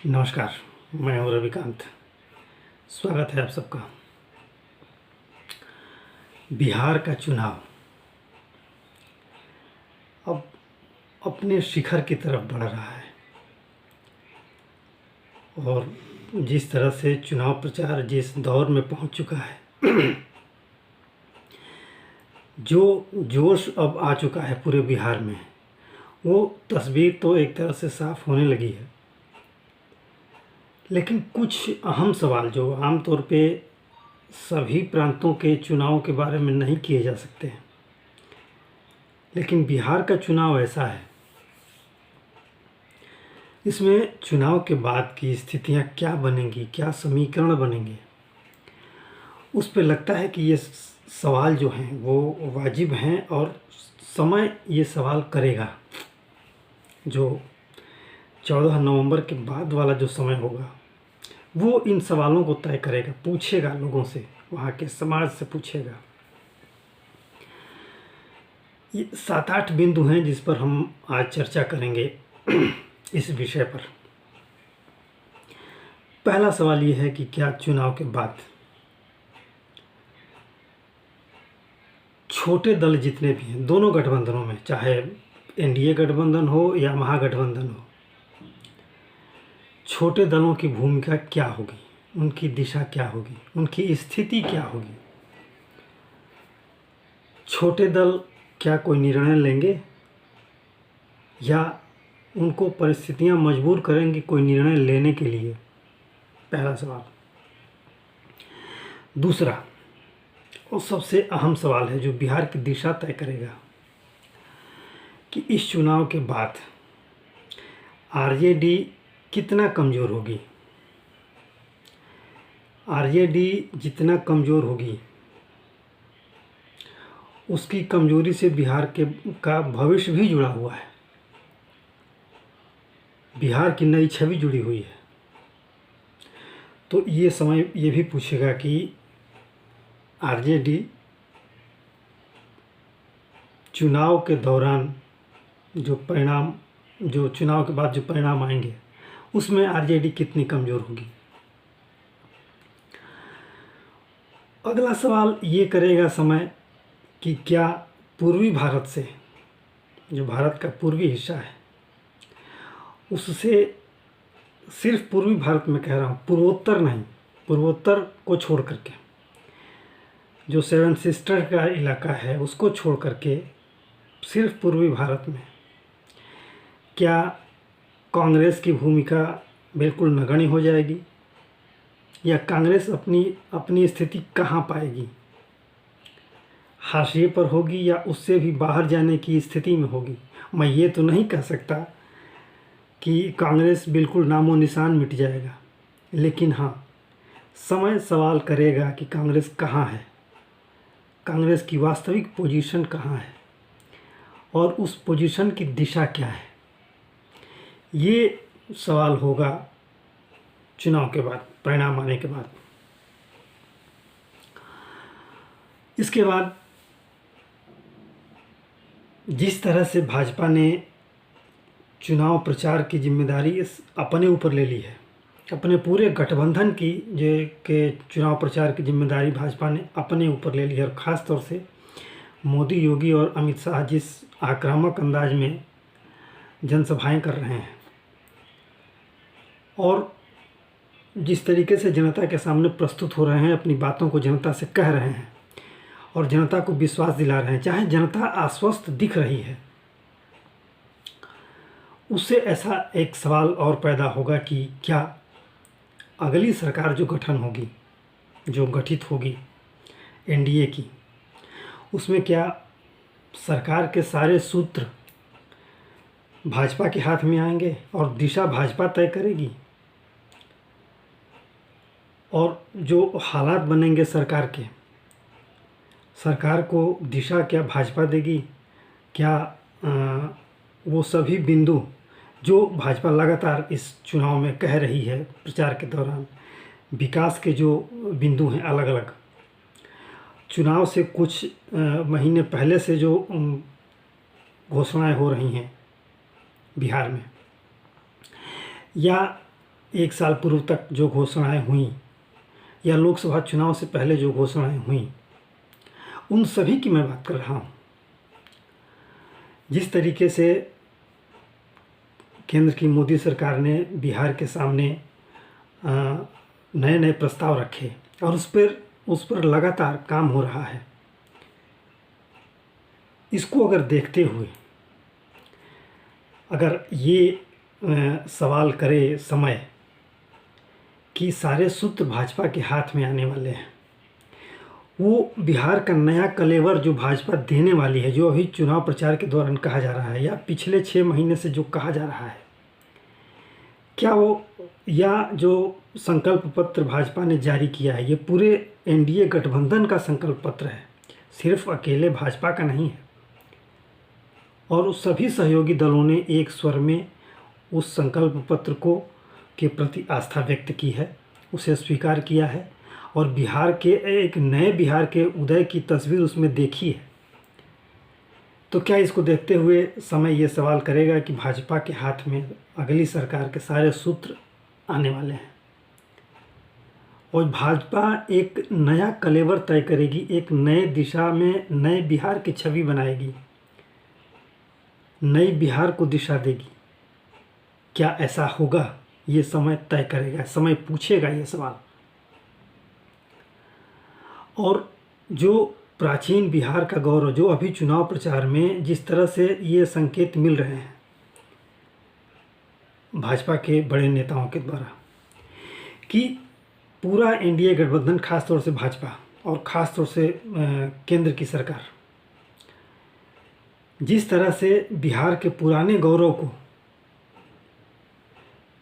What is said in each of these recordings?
नमस्कार। मैं हूं रविकांत। स्वागत है आप सबका। बिहार का चुनाव अब अपने शिखर की तरफ बढ़ रहा है और जिस तरह से चुनाव प्रचार जिस दौर में पहुंच चुका है, जो जोश अब आ चुका है पूरे बिहार में, वो तस्वीर तो एक तरह से साफ होने लगी है। लेकिन कुछ अहम सवाल जो आमतौर पे सभी प्रांतों के चुनाव के बारे में नहीं किए जा सकते हैं, लेकिन बिहार का चुनाव ऐसा है, इसमें चुनाव के बाद की स्थितियां क्या बनेंगी, क्या समीकरण बनेंगे, उस पे लगता है कि ये सवाल जो हैं वो वाजिब हैं और समय ये सवाल करेगा। जो 14 नवंबर के बाद वाला जो समय होगा वो इन सवालों को तय करेगा, पूछेगा लोगों से, वहाँ के समाज से पूछेगा। ये 7-8 बिंदु हैं जिस पर हम आज चर्चा करेंगे इस विषय पर। पहला सवाल ये है कि क्या चुनाव के बाद छोटे दल जितने भी हैं दोनों गठबंधनों में, चाहे एनडीए गठबंधन हो या महागठबंधन हो, छोटे दलों की भूमिका क्या होगी, उनकी दिशा क्या होगी, उनकी स्थिति क्या होगी। छोटे दल क्या कोई निर्णय लेंगे या उनको परिस्थितियां मजबूर करेंगी कोई निर्णय लेने के लिए, पहला सवाल। दूसरा और सबसे अहम सवाल है जो बिहार की दिशा तय करेगा कि इस चुनाव के बाद आरजेडी कितना कमज़ोर होगी। आरजेडी जितना कमज़ोर होगी उसकी कमज़ोरी से बिहार का भविष्य भी जुड़ा हुआ है, बिहार की नई छवि जुड़ी हुई है। तो ये समय ये भी पूछेगा कि आरजेडी चुनाव के दौरान जो चुनाव के बाद जो परिणाम आएंगे उसमें आरजेडी कितनी कमज़ोर होगी। अगला सवाल ये करेगा समय कि क्या पूर्वी भारत से, जो भारत का पूर्वी हिस्सा है, उससे, सिर्फ पूर्वी भारत में कह रहा हूँ, पूर्वोत्तर नहीं, पूर्वोत्तर को छोड़ करके जो सेवन सिस्टर का इलाका है उसको छोड़ करके सिर्फ पूर्वी भारत में क्या कांग्रेस की भूमिका बिल्कुल नगण्य हो जाएगी या कांग्रेस अपनी स्थिति कहाँ पाएगी, हाशिए पर होगी या उससे भी बाहर जाने की स्थिति में होगी। मैं ये तो नहीं कह सकता कि कांग्रेस बिल्कुल नामो निशान मिट जाएगा, लेकिन हाँ, समय सवाल करेगा कि कांग्रेस कहाँ है, कांग्रेस की वास्तविक पोजीशन कहाँ है और उस पोजीशन की दिशा क्या है। ये सवाल होगा चुनाव के बाद, परिणाम आने के बाद। इसके बाद जिस तरह से भाजपा ने चुनाव प्रचार की जिम्मेदारी अपने ऊपर ले ली है, अपने पूरे गठबंधन की के चुनाव प्रचार की जिम्मेदारी भाजपा ने अपने ऊपर ले ली है, और ख़ास तौर से मोदी, योगी और अमित शाह जिस आक्रामक अंदाज में जनसभाएं कर रहे हैं और जिस तरीके से जनता के सामने प्रस्तुत हो रहे हैं, अपनी बातों को जनता से कह रहे हैं और जनता को विश्वास दिला रहे हैं, चाहे जनता आश्वस्त दिख रही है, उससे ऐसा एक सवाल और पैदा होगा कि क्या अगली सरकार जो गठन होगी, जो गठित होगी एनडीए की, उसमें क्या सरकार के सारे सूत्र भाजपा के हाथ में आएंगे और दिशा भाजपा तय करेगी, और जो हालात बनेंगे सरकार को दिशा क्या भाजपा देगी। क्या वो सभी बिंदु जो भाजपा लगातार इस चुनाव में कह रही है, प्रचार के दौरान विकास के जो बिंदु हैं, अलग अलग चुनाव से कुछ महीने पहले से जो घोषणाएं हो रही हैं बिहार में, या एक साल पूर्व तक जो घोषणाएं हुई या लोकसभा चुनाव से पहले जो घोषणाएं हुई, उन सभी की मैं बात कर रहा हूँ। जिस तरीके से केंद्र की मोदी सरकार ने बिहार के सामने नए नए प्रस्ताव रखे और उस पर लगातार काम हो रहा है, इसको अगर देखते हुए अगर ये सवाल करे समय कि सारे सूत्र भाजपा के हाथ में आने वाले हैं, वो बिहार का नया कलेवर जो भाजपा देने वाली है, जो अभी चुनाव प्रचार के दौरान कहा जा रहा है या पिछले 6 महीने से जो कहा जा रहा है, क्या वो या जो संकल्प पत्र भाजपा ने जारी किया है, ये पूरे एनडीए गठबंधन का संकल्प पत्र है, सिर्फ अकेले भाजपा का नहीं है। और उस सभी सहयोगी दलों ने एक स्वर में उस संकल्प पत्र को के प्रति आस्था व्यक्त की है, उसे स्वीकार किया है और बिहार के एक नए बिहार के उदय की तस्वीर उसमें देखी है। तो क्या इसको देखते हुए समय ये सवाल करेगा कि भाजपा के हाथ में अगली सरकार के सारे सूत्र आने वाले हैं और भाजपा एक नया कलेवर तय करेगी, एक नए दिशा में नए बिहार की छवि बनाएगी, नई बिहार को दिशा देगी। क्या ऐसा होगा, ये समय तय करेगा, समय पूछेगा ये सवाल। और जो प्राचीन बिहार का गौरव, जो अभी चुनाव प्रचार में जिस तरह से ये संकेत मिल रहे हैं भाजपा के बड़े नेताओं के द्वारा कि पूरा एनडीए गठबंधन, खास तौर से भाजपा और ख़ास तौर से केंद्र की सरकार, जिस तरह से बिहार के पुराने गौरव को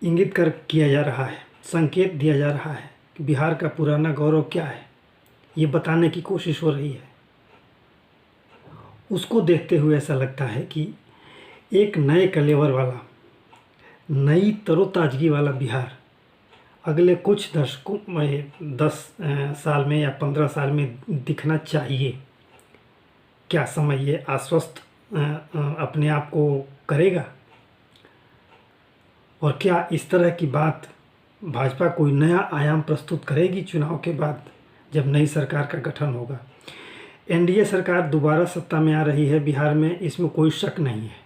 इंगित कर किया जा रहा है, संकेत दिया जा रहा है कि बिहार का पुराना गौरव क्या है, ये बताने की कोशिश हो रही है, उसको देखते हुए ऐसा लगता है कि एक नए कलेवर वाला, नई तरोताजगी वाला बिहार अगले कुछ दशकों में 10 साल में या 15 साल में दिखना चाहिए। क्या समय ये आश्वस्त अपने आप को करेगा? और क्या इस तरह की बात भाजपा कोई नया आयाम प्रस्तुत करेगी चुनाव के बाद, जब नई सरकार का गठन होगा? एनडीए सरकार दोबारा सत्ता में आ रही है बिहार में, इसमें कोई शक नहीं है,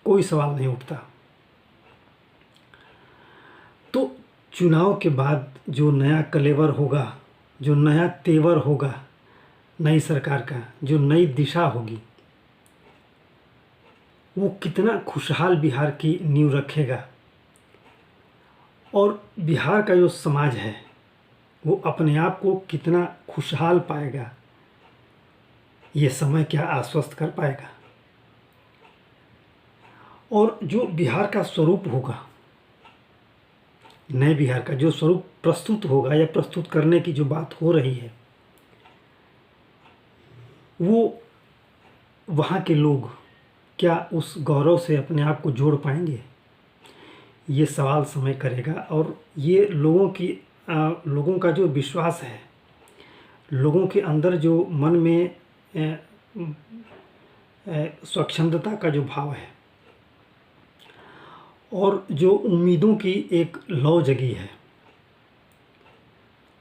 कोई सवाल नहीं उठता। तो चुनाव के बाद जो नया कलेवर होगा, जो नया तेवर होगा नई सरकार का, जो नई दिशा होगी, वो कितना खुशहाल बिहार की नींव रखेगा और बिहार का जो समाज है वो अपने आप को कितना खुशहाल पाएगा, ये समय क्या आश्वस्त कर पाएगा। और जो बिहार का स्वरूप होगा, नए बिहार का जो स्वरूप प्रस्तुत होगा या प्रस्तुत करने की जो बात हो रही है, वो वहाँ के लोग क्या उस गौरव से अपने आप को जोड़ पाएंगे, ये सवाल समय करेगा। और ये लोगों का जो विश्वास है, लोगों के अंदर जो मन में स्वच्छंदता का जो भाव है और जो उम्मीदों की एक लौ जगी है,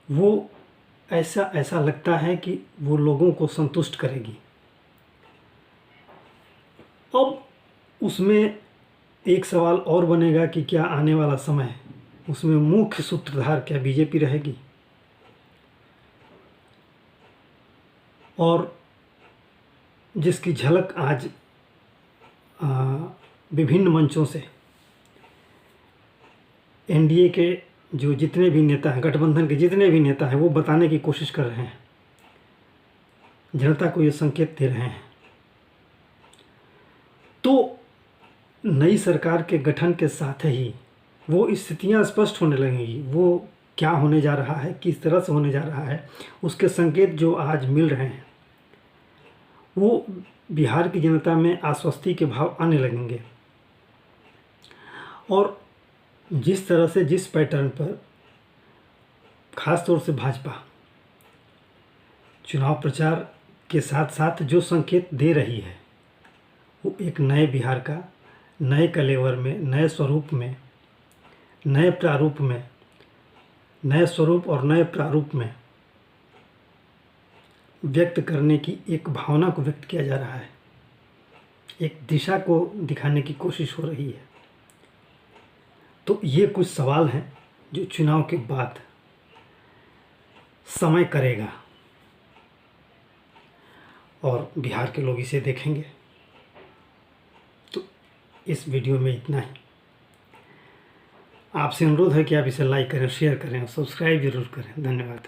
वो ऐसा लगता है कि वो लोगों को संतुष्ट करेगी। अब उसमें एक सवाल और बनेगा कि क्या आने वाला समय, उसमें मुख्य सूत्रधार क्या बीजेपी रहेगी? और जिसकी झलक आज विभिन्न मंचों से एनडीए के जो जितने भी नेता हैं, गठबंधन के जितने भी नेता हैं, वो बताने की कोशिश कर रहे हैं, जनता को ये संकेत दे रहे हैं। तो नई सरकार के गठन के साथ ही वो स्थितियां स्पष्ट होने लगेंगी, वो क्या होने जा रहा है, किस तरह से होने जा रहा है, उसके संकेत जो आज मिल रहे हैं, वो बिहार की जनता में आश्वस्ति के भाव आने लगेंगे। और जिस तरह से, जिस पैटर्न पर ख़ास तौर से भाजपा चुनाव प्रचार के साथ साथ जो संकेत दे रही है, वो एक नए बिहार का, नए कलेवर में, नए स्वरूप में, नए प्रारूप में, नए स्वरूप और नए प्रारूप में व्यक्त करने की एक भावना को व्यक्त किया जा रहा है, एक दिशा को दिखाने की कोशिश हो रही है। तो ये कुछ सवाल हैं जो चुनाव के बाद समय करेगा और बिहार के लोग इसे देखेंगे। तो इस वीडियो में इतना ही। आपसे अनुरोध है कि आप इसे लाइक करें, शेयर करें और सब्सक्राइब जरूर करें। धन्यवाद।